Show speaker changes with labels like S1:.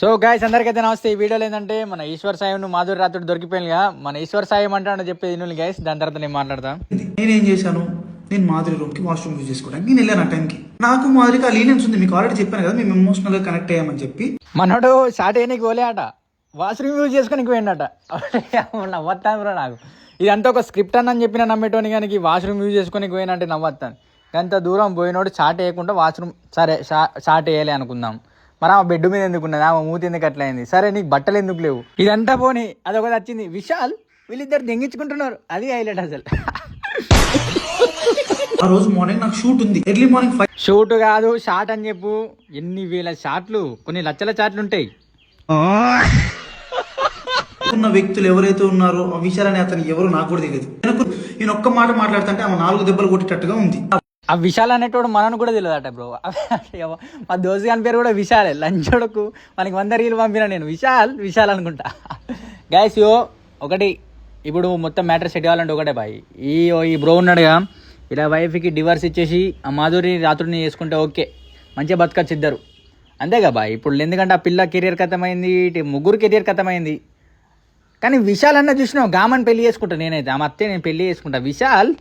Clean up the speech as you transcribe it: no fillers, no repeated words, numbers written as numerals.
S1: So guys అందరికైతే నమస్తే. ఈ వీడియోలో ఏంటంటే మన ఈశ్వర్ సాయి మాధురి రాత్రుడు దొరికిపోయిందిగా. మన ఈశ్వర్ సాయి అంటాడు చెప్పేది విను గైస్, దాని తర్వాత నేను మాట్లాడతా.
S2: నేనేం చేశాను, నేను మాధురి రూమ్కి వాష్రూమ్ యూజ్ చేసుకోవడానికి నేను వెళ్ళాను. ఆ టైంకి నాకు మాధురికి ఆ లీనియన్స్ ఉంది, మీకు ఆల్రెడీ చెప్పాను కదా, మేము ఎమోషనల్గా కనెక్ట్ అయ్యామని చెప్పి.
S1: మనోడు షార్ట్ అయ్యనికి పోలే అట, వాష్రూమ్ యూజ్ చేసుకొని పోయిందట. నవ్వత్తాను బ్రో నాకు. ఇదంతా ఒక స్క్రిప్ట్ అని చెప్పిన నమ్మేటోని కానీ వాష్రూమ్ యూజ్ చేసుకొని పోయినంటే నవ్వత్తాను. అంత దూరం పోయినోడు షార్ట్ వేయకుండా వాష్రూమ్ సరే షార్ట్ వేయాలి అనుకుందాం. మరి ఆ బెడ్ మీద ఎందుకున్నది, ఆ మూతి ఎందుకు అట్లా అయింది, సరే నీకు బట్టలు ఎందుకు లేవు, ఇదంతా పోనీ అదొకటి వచ్చింది. విశాల్ వీళ్ళిద్దరు దెంగించుకుంటున్నారు, అది హైలైట్ అసలు.
S2: ఆ రోజు మార్నింగ్ నాకు షూట్ ఉంది, ఎర్లీ మార్నింగ్ 5.
S1: షూట్ కాదు షార్ట్ అని చెప్పు. ఎన్ని వేల షాట్లు, కొన్ని లక్షల షాట్లు ఉంటాయి.
S2: ఉన్న వ్యక్తులు ఎవరైతే ఉన్నారో ఆ విషయాలని అతను ఎవరు నాకు కూడా తెలియదు. నేను ఒక్క మాట మాట్లాడుతుంటే ఆమె 4 దెబ్బలు కొట్టేటట్టుగా ఉంది.
S1: ఆ విశాల్ అనేటోడు మనను కూడా తెలియదట బ్రో. మా దోస్తు గాని పేరు కూడా విశాలే. లంచోడుకు మనకి 100 రీలు పంపిన నేను విశాల్ అనుకుంటా. గైస్ ఒకటి, ఇప్పుడు మొత్తం మ్యాటర్ సెట్ కావాలంటే ఒకటే బాయ్. ఈ బ్రో ఉన్నాడుగా, ఇలా వైఫ్కి డివర్స్ ఇచ్చేసి ఆ మాధురి రాత్రుడిని చేసుకుంటే ఓకే, మంచిగా బతకచ్చు ఇద్దరు, అంతేగా బాయ్. ఇప్పుడు ఎందుకంటే ఆ పిల్ల కెరియర్ ఖతమైంది, ముగ్గురు కెరియర్ ఖతమైంది. కానీ విశాల్ అన్న చూసినావు, గామని పెళ్లి చేసుకుంటా నేనైతే, ఆ అత్తే నేను పెళ్లి చేసుకుంటా. విశాల్